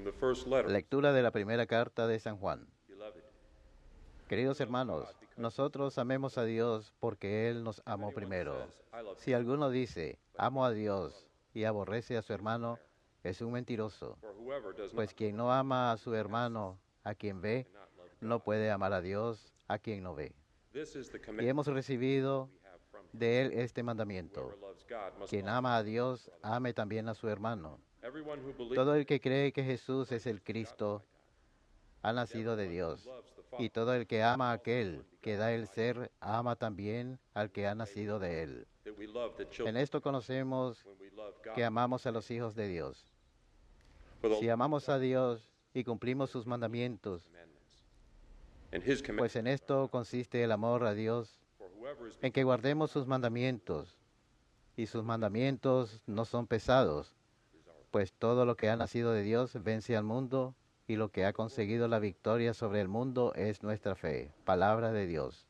the first letter. Lectura de la primera carta de San Juan. Beloved, Queridos hermanos, nosotros amemos a Dios porque Él nos amó primero. Si alguno dice, amo a Dios y aborrece a su hermano, es un mentiroso. for whoever does Pues not quien no ama a su hermano, a quien ve, cannot love no God. puede amar a Dios, a quien no ve. This is the Y commandment hemos recibido we have from him. de Él este mandamiento. Whoever loves God must Quien also ama a love his Dios, brother. ame también a su hermano. Everyone who believes Todo el que cree que Jesús es el Cristo ha nacido de Dios. loves the Y Father. todo el que ama a aquel que da el ser, ama también al que ha nacido de Él. That we love the En children esto conocemos when we love God. que amamos a los hijos de Dios. For the Si amamos a Dios y cumplimos sus mandamientos, commandments. And his commandments. pues en esto consiste el amor a Dios, For whoever is en que guardemos sus mandamientos. Y sus mandamientos no son pesados, pues todo lo que ha nacido de Dios vence al mundo, y lo que ha conseguido la victoria sobre el mundo es nuestra fe. Palabra de Dios.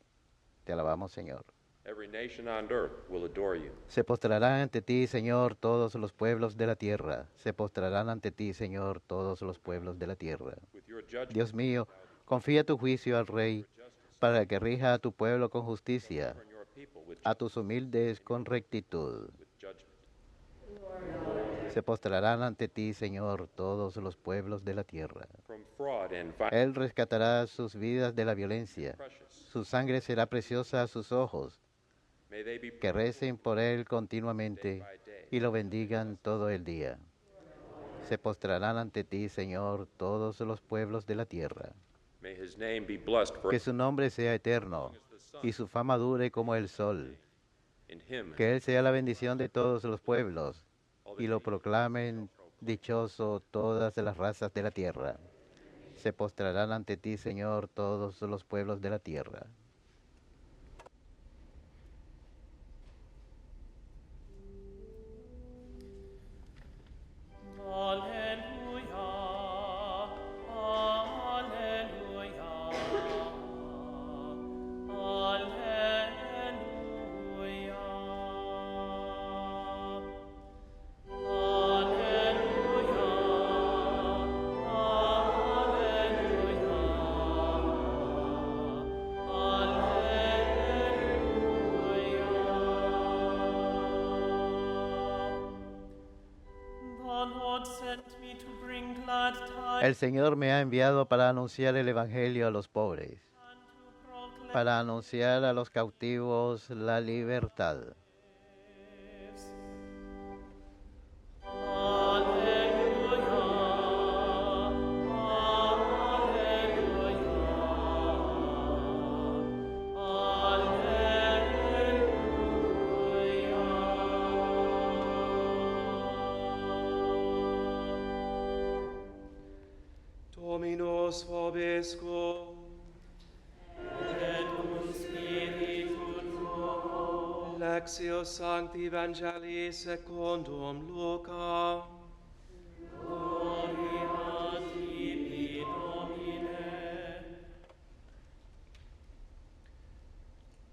Te alabamos, Señor. every nation on earth will adore you. Se postrarán ante ti, Señor, todos los pueblos de la tierra. Se postrarán ante ti, Señor, todos los pueblos de la tierra. With your judgment, Dios mío, confía tu juicio al Rey, para que rija a tu pueblo con justicia, turn your people with a tus humildes con rectitud. judgment. Se postrarán ante ti, Señor, todos los pueblos de la tierra. From fraud and violence, Él rescatará sus vidas de la violencia. precious. Su sangre será preciosa a sus ojos. May they be Que recen por Él continuamente by day. y lo bendigan todo el día. Se postrarán ante ti, Señor, todos los pueblos de la tierra. May his name be blessed Que forever. su nombre sea eterno y su fama dure como el sol. In him, Que Él sea la bendición de todos los pueblos y lo proclamen dichoso todas las razas de la tierra. Se postrarán ante ti, Señor, todos los pueblos de la tierra. Alleluia, alleluia, alleluia. El Señor me ha enviado para anunciar el Evangelio a los pobres, para anunciar a los cautivos la libertad. Dominus vobiscum. Lectio Sancti Evangelii secundum Lucam.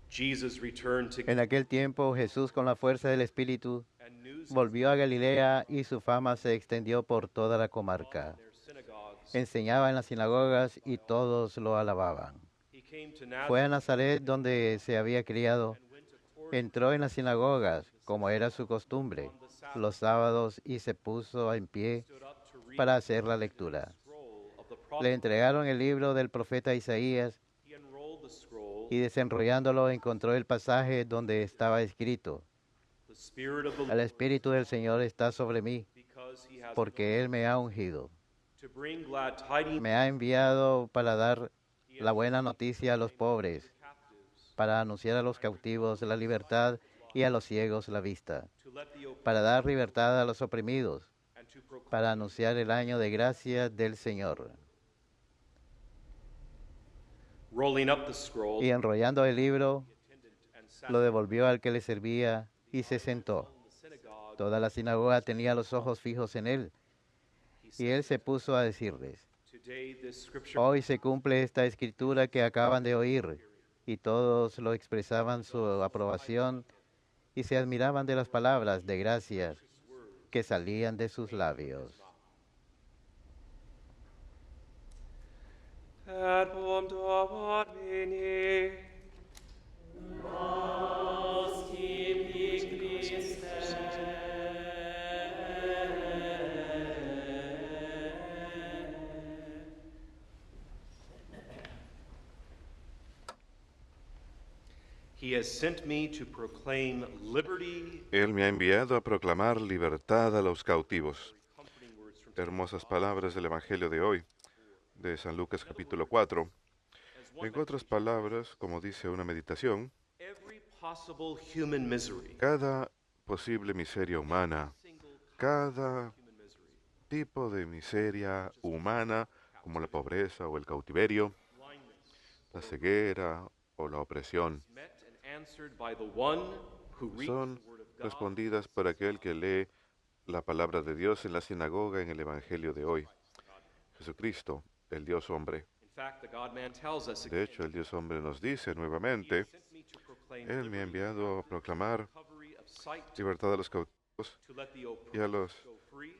Jesus returned to En aquel tiempo Jesús, con la fuerza del Espíritu, and news volvió a Galilea y su fama se extendió por toda la comarca. their synagogues. Enseñaba en las sinagogas y todos lo alababan. He came to Fue a Nazareth Nazaret, donde se había criado. and went to court Entró en las sinagogas, como era su costumbre, los sábados, y se puso en pie stood up to read para hacer la lectura. the scroll of the Le prophet. entregaron el libro del profeta Isaías, He unrolled the scroll. y desenrollándolo encontró el pasaje donde estaba escrito: The Spirit of the El Lord, Espíritu del Señor está sobre mí, because he has porque Él me ha ungido. to bring glad tidings Me ha enviado para dar la buena noticia a los pobres, to captives, para anunciar a los cautivos la libertad y a los ciegos la vista, to let the oppressed para dar libertad a los oprimidos, and to proclaim para anunciar el año de gracia del Señor. rolling up the scroll. Y enrollando el libro, Attendant and sat lo devolvió al que le servía y se sentó. in the synagogue. Toda la sinagoga tenía los ojos fijos en él, y él se puso a decirles: Today this scripture Hoy se cumple esta escritura que acaban de oír. Y todos lo expresaban su aprobación y se admiraban de las palabras de gracia que salían de sus labios. et pom Domini. He has sent me to proclaim liberty. Él me ha enviado a proclamar libertad a los cautivos. Comforting words from Hermosas palabras del Evangelio de hoy, de San Lucas capítulo 4. as one En otras palabras, como dice una meditación, every possible human misery. cada posible miseria humana, cada Human misery. tipo de miseria humana, como la pobreza o el cautiverio, la ceguera o la opresión, Met and answered by the one who reads son the word of God. respondidas por aquel que lee la palabra de Dios en la sinagoga en el Evangelio de hoy. Jesucristo, el Dios hombre. In fact, the God-man tells us De hecho, el Dios hombre nos dice nuevamente, sent me to proclaim Él me ha liberty, enviado a proclamar recovery of sight, libertad a los cautivos to let the y a oppressed los go free,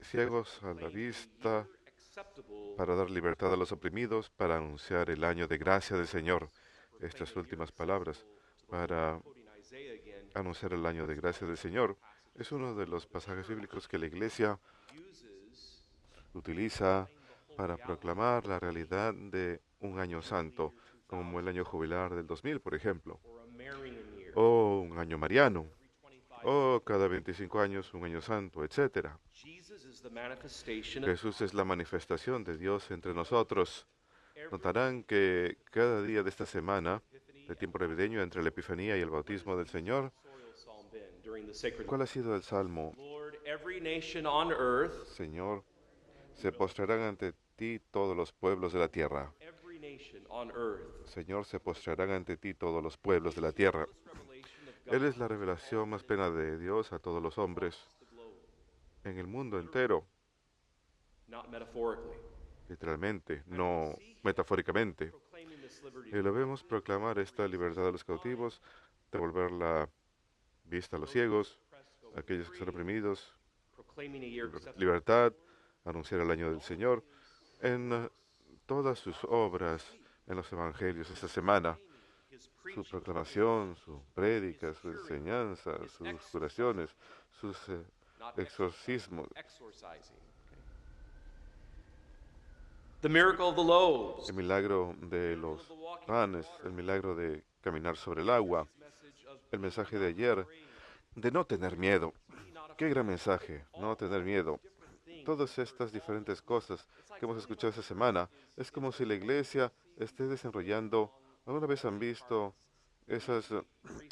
ciegos a la vista, acceptable para dar libertad a los oprimidos, para anunciar el año de gracia del Señor. Estas últimas palabras, para quoting Isaiah again, anunciar el año de gracia del Señor, es uno de los pasajes bíblicos que la Iglesia uses utiliza para proclamar la realidad de un año santo, como el año jubilar del 2000, por ejemplo, or a Marian year o un año mariano, every 25. o cada 25 años un año santo, etc. Jesus is the manifestation of Jesús es la manifestación de Dios entre nosotros. every Notarán que cada día de esta semana, del tiempo navideño, entre la Epifanía y el bautismo del Señor, pastoral psalm been during the sacred ¿cuál ha sido el salmo? Lord, every nation on earth, Señor, se postrarán ante ti todos los pueblos de la tierra. every nation on earth. Señor, se postrarán ante ti todos los pueblos de la tierra. This revelation of Él God es la revelación más plena de Dios a todos los hombres the globe, en el mundo entero, not metaphorically. literalmente, no metafóricamente. Proclaiming this liberty, Y lo vemos proclamar esta libertad a los cautivos, devolver la vista a los ciegos, a aquellos que están oprimidos, proclaiming a year acceptable. libertad, anunciar el año del Señor, en todas sus obras, en los evangelios esta semana, His su preaching, proclamación, su prédica, su enseñanza, sus curaciones, sus not exorcismos, exorcising. The miracle of the loaves. el milagro de los panes, el milagro de caminar sobre el agua, Message of el mensaje de ayer de no tener miedo. Qué gran mensaje, no tener miedo. Todas estas diferentes cosas que hemos escuchado esta semana, es como si la iglesia esté desarrollando. ¿Alguna vez han visto esas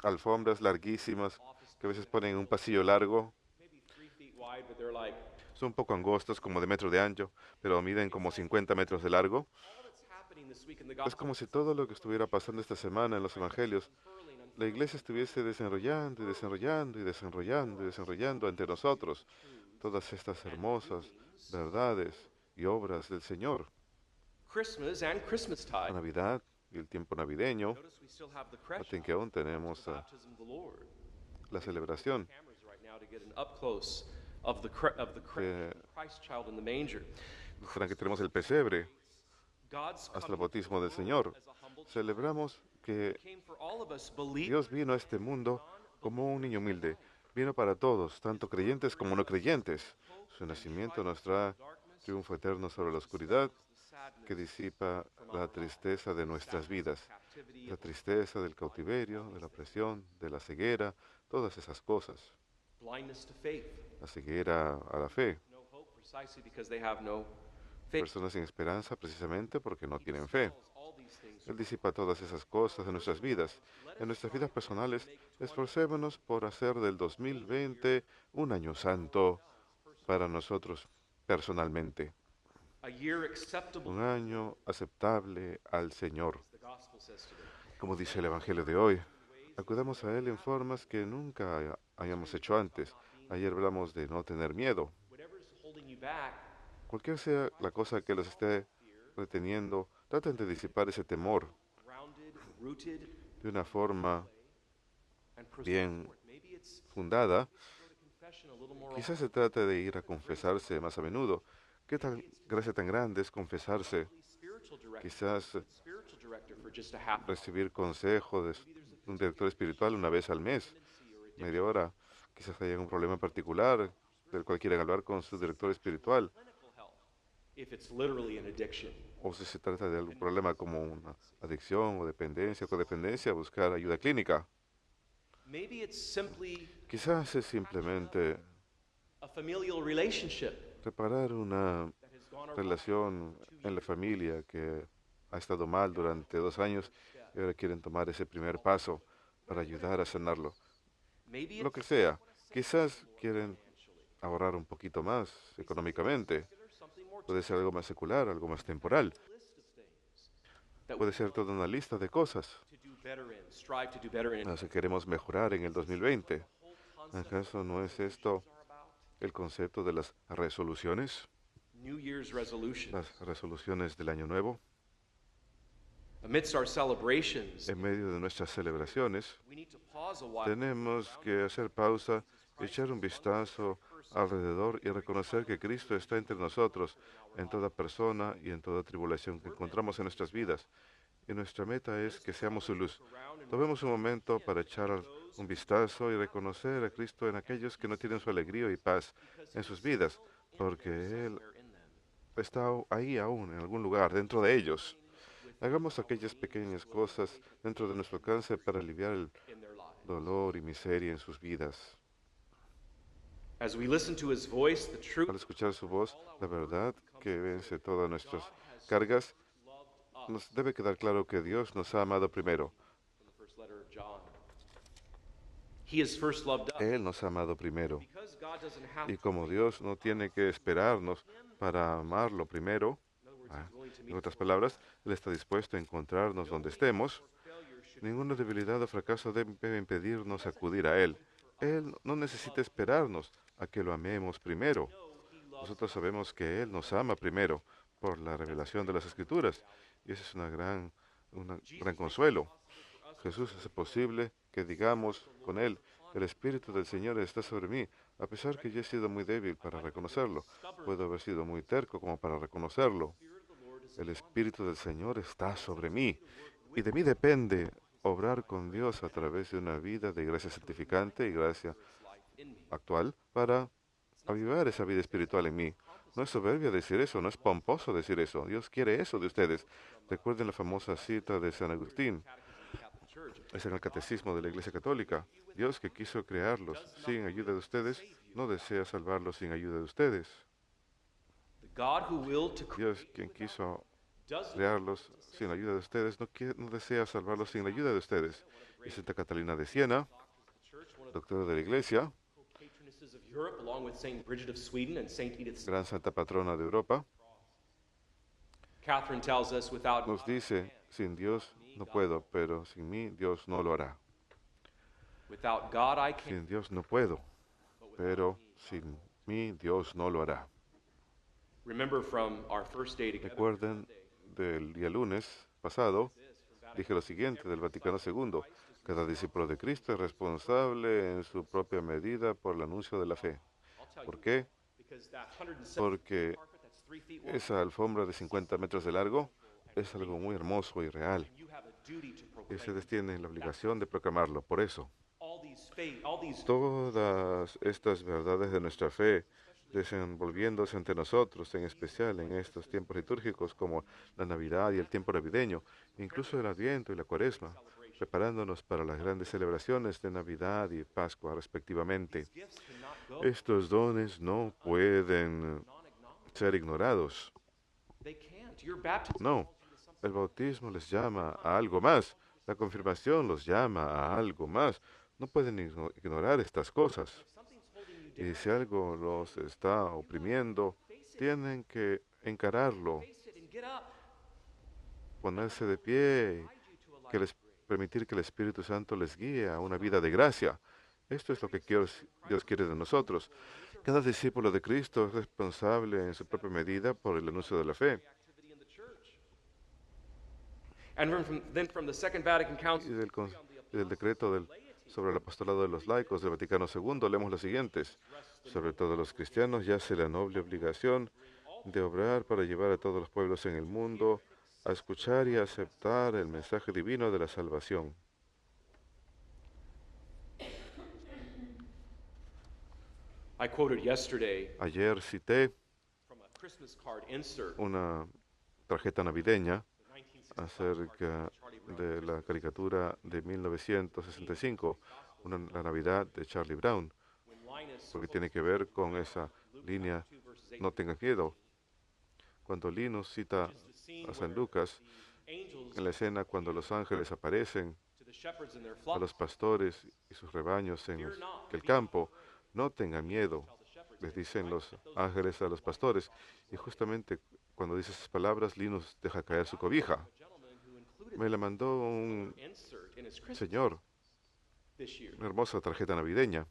alfombras larguísimas que a veces ponen en un pasillo largo? maybe 3 feet wide, but they're like, Son un poco angostas, como de metro de ancho, pero miden como 50 metros de largo. all that's happening this week in the Es gospel como si todo lo que estuviera pasando esta semana en los evangelios, la iglesia estuviese desarrollando y desarrollando y desarrollando y desarrollando ante nosotros todas estas hermosas verdades y obras del Señor. Christmas and La Christmastide. Navidad y el tiempo navideño, Notice we still have the creche, noten que aún tenemos the baptism of the Lord. la celebración Cameras right now to get an up close of the Christ child in the manger. será que tenemos el pesebre God's hasta el coming bautismo del Señor. as a humble child Celebramos que came for all of us believers. Dios vino a este mundo como un niño humilde. Vino para todos, tanto creyentes como no creyentes. Su nacimiento nos trae triunfo eterno sobre la oscuridad que disipa la tristeza de nuestras vidas. La tristeza del cautiverio, de la opresión, de la ceguera, todas esas cosas. Blindness to faith. La ceguera a la fe. No hope precisely because they have no faith. Personas sin esperanza precisamente porque no tienen fe. All these things. Él disipa todas esas cosas en nuestras vidas. En nuestras vidas personales, esforcémonos por hacer del 2020 un año santo para nosotros personalmente. A year acceptable, Un año aceptable al Señor. the gospel says today. Como dice el Evangelio de hoy, acudamos a Él en formas que nunca hayamos hecho antes. Ayer hablamos de no tener miedo. Whatever's holding you back, Cualquier sea la cosa que los esté reteniendo, traten de disipar ese temor grounded, rooted, de una forma and proceed bien forward. Maybe it's fundada. go to confession a little more Quizás se trate de ir a confesarse más a menudo. ¿Qué tal gracia tan grande es confesarse? spiritually quizás spiritual director for just a half hour. recibir consejo de un director espiritual una vez al mes, media hora. Quizás haya un problema particular del cual quieran hablar con su director espiritual, Clinical help, if it's literally an addiction. o si se trata de algún problema como una adicción o dependencia o codependencia, buscar ayuda clínica. Maybe it's simply Quizás es simplemente a familial relationship reparar una that has gone awry. relación en la familia que ha estado mal durante 2 años y ahora quieren tomar ese primer paso para ayudar a sanarlo. Maybe Lo que sea, quizás quieren ahorrar un poquito más económicamente. Puede ser algo más secular, algo más temporal. Puede ser toda una lista de cosas to do better in, strive to do better in. en las que queremos mejorar en el 2020. ¿Acaso no es esto el concepto de las resoluciones? New Year's resolutions. Las resoluciones del año nuevo. Amidst our celebrations, En medio de nuestras celebraciones, we need to pause a while. tenemos que hacer pausa, echar un vistazo alrededor y reconocer que Cristo está entre nosotros, en toda persona y en toda tribulación que encontramos en nuestras vidas. Y nuestra meta es que seamos su luz. Tomemos un momento para echar un vistazo y reconocer a Cristo en aquellos que no tienen su alegría y paz en sus vidas, porque Él está ahí aún, en algún lugar, dentro de ellos. Hagamos aquellas pequeñas cosas dentro de nuestro alcance para aliviar el In their lives. dolor y miseria en sus vidas. As we listen to his voice, the truth Al escuchar su voz, la verdad que vence todas nuestras cargas, nos debe quedar claro que Dios nos ha amado primero. from the first letter of John. He has first loved us. Él nos ha amado primero. Because God doesn't have Y to como Dios no tiene que esperarnos para amarlo primero, en otras palabras, Él está dispuesto a encontrarnos donde estemos, ninguna debilidad o fracaso debe impedirnos acudir a Él. Él no necesita esperarnos a que lo amemos primero. Nosotros sabemos que Él nos ama primero por la revelación de las Escrituras. Y ese es un gran consuelo. Jesús hace posible que digamos con Él, el Espíritu del Señor está sobre mí, a pesar que yo he sido muy débil para reconocerlo. Puedo haber sido muy terco como para reconocerlo. El Espíritu del Señor está sobre mí. Y de mí depende obrar con Dios a través de una vida de gracia santificante y gracia actual para avivar esa vida espiritual en mí. No es soberbia decir eso, no es pomposo decir eso. Dios quiere eso de ustedes. Recuerden la famosa cita de San Agustín. Es en el Catecismo de la Iglesia Católica. Dios, que quiso crearlos sin ayuda de ustedes, no desea salvarlos sin ayuda de ustedes. The God who willed to Dios, quien quiso does crearlos sin la ayuda de ustedes, no desea salvarlos sin la ayuda de ustedes. Y Santa Catalina de Siena, doctora de la Iglesia, patronesses of Europe, along with Saint Bridget of Sweden and Saint Edith. gran santa patrona de Europa, Catherine tells us, without nos dice, sin Dios no puedo, pero sin mí Dios no lo hará. without God I can't. Sin Dios no puedo, pero sin mí Dios no lo hará. Remember from our first day together. Recuerden del día lunes pasado, dije lo siguiente del Vaticano II. Cada discípulo de Cristo es responsable en su propia medida por el anuncio de la fe. ¿Por qué? Because that 107 Porque carpet that's 3 feet long, esa alfombra de 50 metros de largo es algo muy hermoso y real. you have a duty to Y proclaim ustedes tienen la obligación de proclamarlo. Por eso, all these todas estas verdades de nuestra fe desenvolviéndose ante nosotros, en especial en estos tiempos litúrgicos como la Navidad y el tiempo navideño, incluso el Adviento y la Cuaresma, preparándonos para las grandes celebraciones de Navidad y Pascua respectivamente. gifts cannot go. Estos dones no pueden ser ignorados. They can't. Your baptism No, el bautismo les llama a algo más, la confirmación los llama a algo más. No pueden ignorar estas cosas. something's holding you Y si algo los está oprimiendo, tienen que encararlo, face it and get up. ponerse de pie, que permitir que el Espíritu Santo les guíe a una vida de gracia. Esto es lo que Dios quiere de nosotros. Cada discípulo de Cristo es responsable en su propia medida por el anuncio de la fe. Activity in the church. And then from the Second Vatican Y Council del decreto sobre el apostolado de los laicos del Vaticano II, leemos los siguientes. Sobre todos los cristianos yace la noble obligación de obrar para llevar a todos los pueblos en el mundo a escuchar y a aceptar el mensaje divino de la salvación. I quoted yesterday Ayer cité from a Christmas card insert, una tarjeta navideña the 1965 acerca cartoon Charlie Brown. de la caricatura de 1965, la Navidad de Charlie Brown, When Linus porque quotes tiene que ver con esa Luke línea, chapter 2, verses 8 no tengas miedo. Cuando Linus cita which is the scene a San where Lucas, the angels en la escena cuando los ángeles aparecen to the shepherds and their a los flocks, pastores y sus rebaños en el campo, no tengan miedo, tell the shepherds, les and it's dicen right los at those ángeles a los pastores. Y justamente cuando dice esas palabras, Linus deja caer su cobija. a gentleman who included Me la mandó un insert in his Christmas señor, this year, una hermosa tarjeta navideña,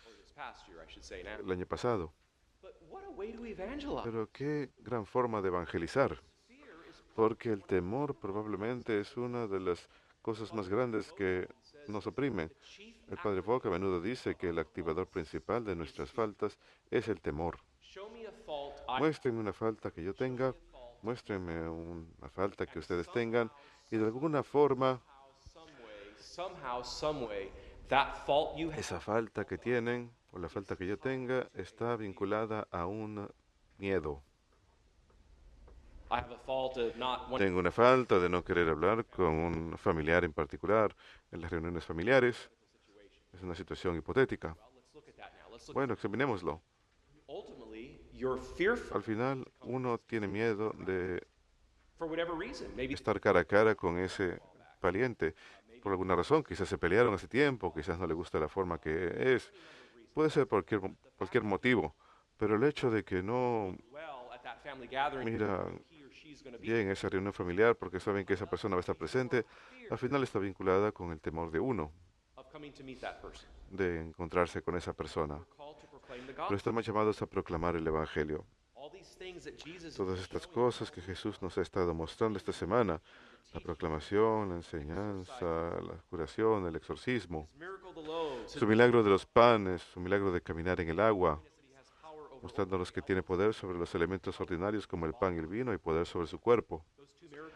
or this past year, I should say now. el año pasado. But what a way to evangelize. Pero qué gran forma de evangelizar, Fear is porque el temor probablemente es una de las cosas más grandes que nos oprimen. the chief El Padre Vogt a menudo dice que el activador principal de nuestras faltas es el temor. show me a fault I Muéstrenme una falta que yo tenga, muéstrenme una falta que ustedes tengan, y de alguna forma somehow, some way, that fault you have esa falta que tienen o la falta que yo tenga está vinculada a un miedo. I have a fault of not wanting Tengo una falta de no querer hablar con un familiar en particular en las reuniones familiares. Es una situación hipotética. well, let's look at that now. Let's look Bueno, examinémoslo. ultimately you're fearful Al final, uno tiene miedo de for whatever reason. Maybe estar cara a cara con ese pariente. Por alguna razón, quizás se pelearon hace tiempo, quizás no le gusta la forma que es. Puede ser cualquier motivo. Pero el hecho de que no well at that family gathering mira he or she's going to be bien esa reunión familiar porque saben que esa persona va a estar presente, al final está vinculada con el temor de uno of coming to meet that person. de encontrarse con esa persona. We're called to proclaim the Pero gospel. estamos llamados a proclamar el Evangelio. All these things that Jesus Todas is estas showing cosas que Jesús nos ha estado mostrando esta semana, la proclamación, la enseñanza, la curación, el exorcismo, his miracle of the loaves, su milagro de los panes, su milagro de caminar en el agua, that he has power over mostrándonos que tiene poder sobre los elementos ordinarios como el pan y el vino y poder sobre su cuerpo. those two miracles,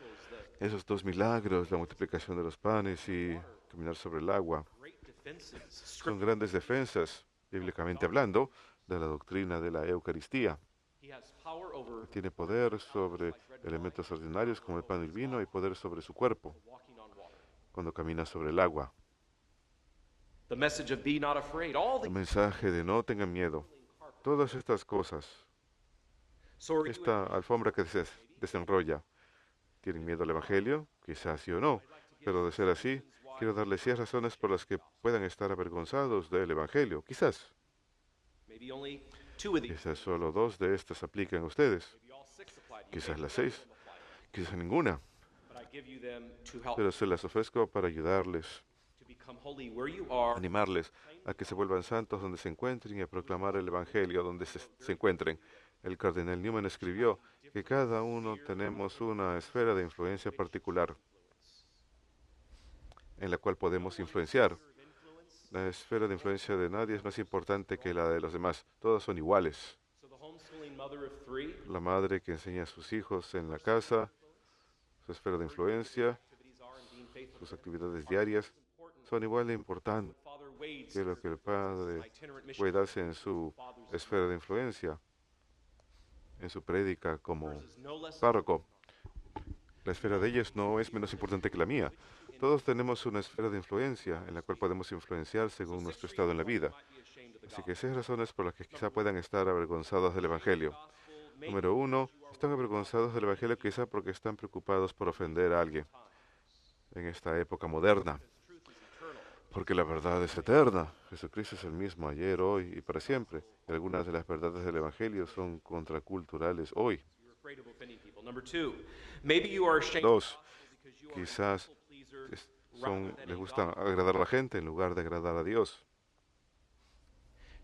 the Esos dos milagros, la multiplicación de los panes y caminar sobre el agua, great defenses, son grandes defensas, bíblicamente hablando, de la doctrina de la Eucaristía. he has power over Tiene poder sobre elementos ordinarios como el pan y el vino y poder sobre su cuerpo walking on water. cuando camina sobre el agua. The message of be not afraid, all the El mensaje de no tengan miedo. Todas estas cosas, so are you esta alfombra que se desenrolla, ¿tienen miedo al Evangelio? Quizás sí o no. Pero de ser así, quiero darles 10 razones por las que puedan estar avergonzados del Evangelio. Quizás. maybe only two of these, Quizás solo 2 de estas apliquen a ustedes. maybe all six apply to you, Quizás maybe las none of 6. them apply. Quizás ninguna. But I give you them to help Pero se las ofrezco para ayudarles, to become holy where you are, animarles a que se vuelvan santos donde se encuentren y a proclamar el Evangelio donde se encuentren. El cardenal Newman escribió que cada uno tenemos una esfera de influencia particular en la cual podemos influenciar. La esfera de influencia de nadie es más importante que la de los demás. Todas son iguales. so the homeschooling mother of three La madre que enseña a sus hijos en la casa, su esfera de influencia, activities are in being faithful sus actividades diarias, son igual de importantes Father Wade's que lo que el padre itinerant mission puede darse en su esfera de influencia, en su prédica como is no less párroco. La esfera de ellos no es menos importante que la mía. Todos tenemos una esfera de influencia en la cual podemos influenciar según nuestro estado en la vida. be ashamed of the Así que 6 razones por las que quizá puedan estar avergonzados del Evangelio. gospel. Número 1, están avergonzados del Evangelio quizá porque están preocupados por ofender a alguien en esta época moderna. Porque la verdad es eterna. Jesucristo es el mismo ayer, hoy y para siempre. Y algunas de las verdades del Evangelio son contraculturales hoy. You're afraid of offending people. Number two, maybe you are ashamed Dos, of the gospel because you are a quizás people pleaser les gusta agradar a la gente en lugar de agradar a Dios.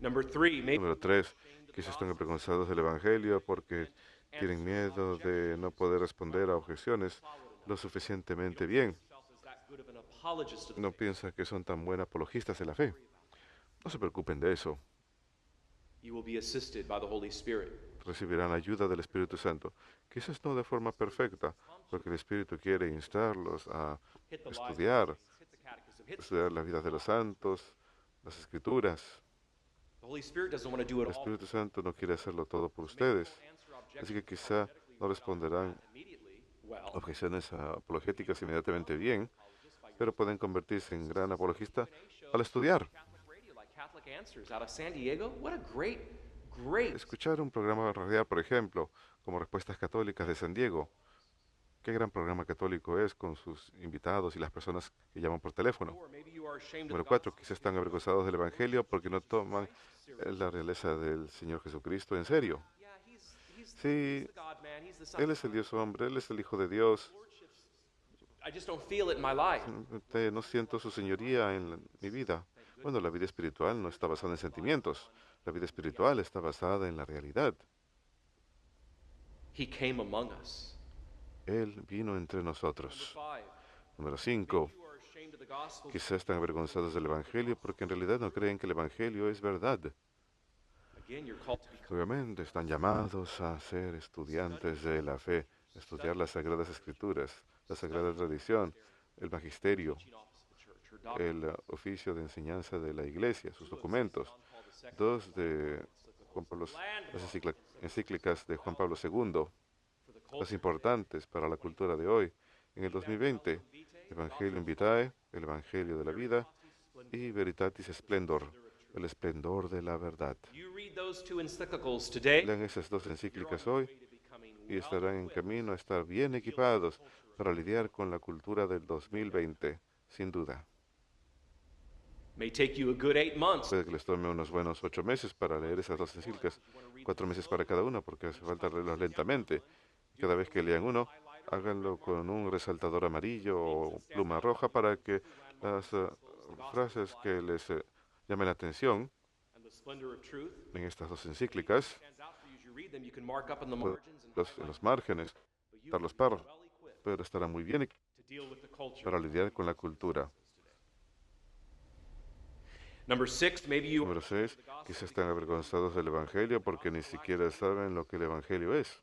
Number three, maybe Número 3, quizás están avergonzados del Evangelio porque tienen miedo de no poder responder a objeciones lo suficientemente bien. yourself as that good of an apologist of the No piensan que son tan buenas apologistas de la fe. No se preocupen de eso. You will be assisted by the Holy Spirit. Recibirán ayuda del Espíritu Santo. Quizás no de forma perfecta, porque el Espíritu quiere instarlos a Hit the lives of estudiar, the saints, hit the catechism, hit estudiar la vida de los santos, las Escrituras. the Holy Spirit doesn't want to do El it all. Espíritu Santo no quiere hacerlo todo por So maybe they ustedes, won't answer así que objections quizá apologetically no right off the responderán bat immediately. Well, objeciones apologéticas inmediatamente bien, pero pueden convertirse en gran apologista al estudiar. Catholic radio like Catholic Answers out of San Diego. What a great. Escuchar un programa radial, por ejemplo, como Respuestas Católicas de San Diego. Qué gran programa católico es con sus invitados y las personas que llaman por teléfono. Or maybe you are ashamed of Número the 4. gospel. Quizás están avergonzados del Evangelio porque no toman la realeza del Señor Jesucristo en serio. Yeah, he's Sí, the God man. He's the Son Él of es el God. Dios hombre, Él es el Hijo de Dios. I just don't feel it in my life. No siento su señoría en mi vida. Bueno, la vida espiritual no está basada en sentimientos. La vida espiritual está basada en la realidad. He came among us. Él vino entre Number nosotros. 5. Número 5. You are ashamed of the gospel. Quizás están avergonzados del Evangelio porque en realidad no creen que el Evangelio es verdad. Again, you're called to become Obviamente están llamados a ser estudiantes de la fe, estudiar las Sagradas Escrituras, la Sagrada Tradición, el Magisterio, teaching office of the church or doctor. el oficio de enseñanza de la Iglesia, sus documentos. 2 de Juan Pablo, las encíclicas de Juan Pablo II, las importantes para la cultura de hoy. En el 2020, Evangelium Vitae, el Evangelio de la vida, y Veritatis Splendor, el esplendor de la verdad. You read those 2 encyclicals today. Lean esas 2 encíclicas hoy y estarán en camino a estar bien equipados para lidiar con la cultura del 2020, sin duda. May take you a good 8 months. Puede que les tome unos buenos 8 meses para leer esas 2 encíclicas, 4 meses para cada una, porque hace falta leerlos lentamente. Cada vez que lean uno, háganlo con un resaltador amarillo o pluma roja para que las frases que les llamen la atención And the splendor of truth en estas 2 encíclicas, stands out for you as you read them. You can mark up in the pueden margins and en los márgenes, but you dar los are párrafos, well equipped pero estarán muy bien to deal with the culture. para lidiar con la cultura. Number 6, maybe you Número 6. Quizás están avergonzados del Evangelio porque ni siquiera saben lo que el Evangelio es.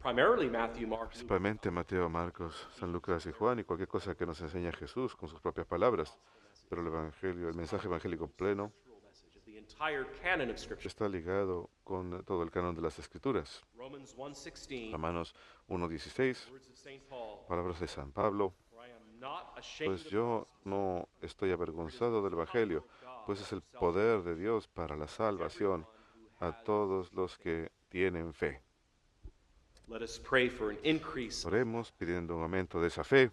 primarily Matthew, Mark, Luke. Principalmente Mateo, Marcos, San Lucas y Juan y cualquier cosa que nos enseña Jesús con sus propias palabras. Pero el Evangelio, el mensaje evangélico pleno, Message of the entire canon of Scripture. está ligado con todo el canon de las Escrituras. Romans 1:16, Romanos 1:16, words of St. Paul, palabras de San Pablo. for I am not ashamed Pues of yo no estoy avergonzado del Evangelio, pues es el poder de Dios para la salvación a todos los que tienen fe. Let us pray for an increase. Oremos pidiendo un aumento de esa fe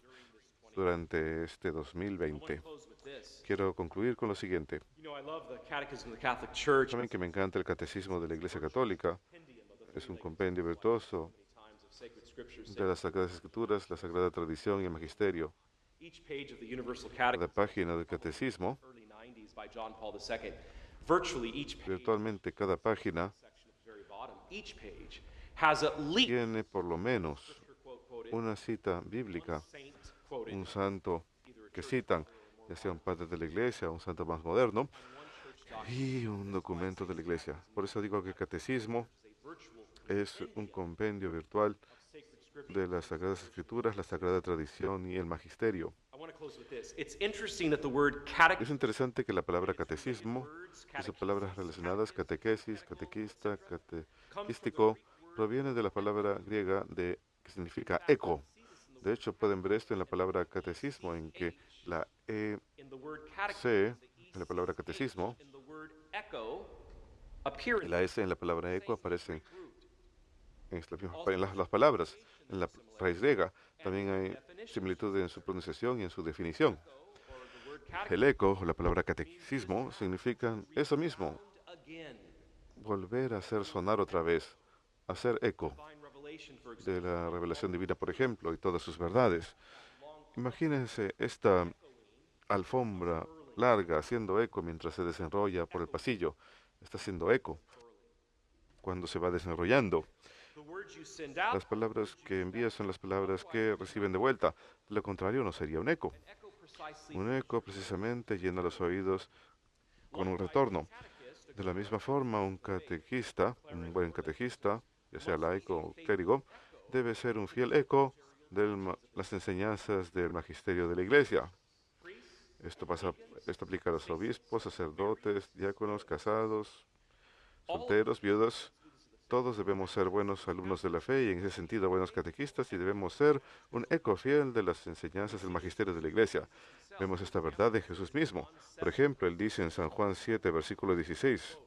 durante este I want 2020. to close with this. Quiero concluir con lo siguiente. You know, I love the Catechism of the Catholic Church. Saben que me encanta el Catecismo de la Iglesia Católica. Compendium of the Es un compendio virtuoso many times of sacred scriptures. de las Sagradas Escrituras, la Sagrada Tradición y el Magisterio. Each page of the Universal Cada Catechism, página del Catecismo, early 90s by John Paul II. Virtually each page, virtualmente cada página, section at the very bottom, each page has at least tiene por lo menos scripture quote quoted, una cita bíblica, saint quoted, un santo either a que church citan, ya sea un padre de la Iglesia, un santo más moderno, y un documento de la Iglesia. Por eso digo que el Catecismo es un compendio virtual sacred scripture. de las Sagradas Escrituras, la Sagrada Tradición y el Magisterio. I want to close with this. It's interesting that the word Es catechism interesante que la palabra catecismo, que son palabras relacionadas, catequesis, catequista, catequístico, proviene de la palabra griega que significa eco. De hecho, pueden ver esto en la palabra catecismo, en que la E, in the word catechism, C, en la palabra catecismo, in the word echo appear y in la S en la palabra eco aparecen en las palabras. En la raíz griega también hay similitud en su pronunciación y en su definición. or the word catechism El eco, o la palabra catecismo, significa eso mismo, again. volver a hacer sonar otra vez, hacer eco Divine revelation, for example, de la revelación divina, por ejemplo, y todas sus verdades. Imagínense esta alfombra larga haciendo eco mientras se desenrolla por el pasillo. Está haciendo eco cuando se va desenrollando. the words you send out. Las palabras que envías son las palabras que reciben de vuelta. De lo contrario, no sería un eco. Echo precisely Un eco precisamente llena los oídos con un retorno. De la misma forma, un buen catejista, ya sea laico o clérigo, debe ser un fiel eco de las enseñanzas del magisterio de la Iglesia. Esto aplica a los obispos, sacerdotes, diáconos, casados, solteros, viudas. Todos debemos ser buenos alumnos de la fe y en ese sentido buenos catequistas y debemos ser un eco fiel de las enseñanzas del magisterio de la Iglesia. Vemos esta verdad en Jesús mismo. Por ejemplo, él dice en San Juan 7, versículo 16,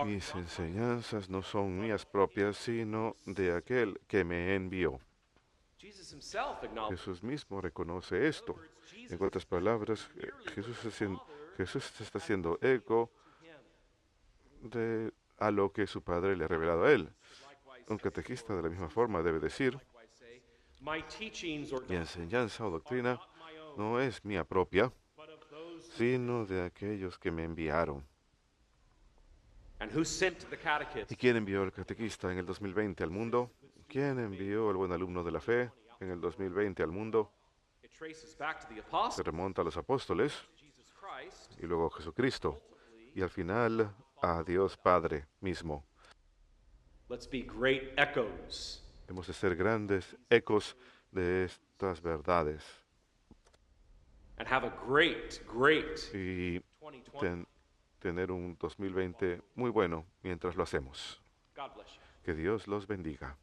mis enseñanzas no son mías propias, sino de aquel que me envió. Jesús mismo reconoce esto. En otras palabras, Jesús está haciendo eco a lo que su Padre le ha revelado a él. Un catequista de la misma forma debe decir, mi enseñanza o doctrina no es mía propia, sino de aquellos que me enviaron. ¿Y quién envió al catequista en el 2020 al mundo? ¿Quién envió al buen alumno de la fe en el 2020 al mundo? Se remonta a los apóstoles y luego a Jesucristo y al final a Dios Padre mismo. Hemos de ser grandes ecos de estas verdades y tener un 2020 muy bueno mientras lo hacemos. Que Dios los bendiga.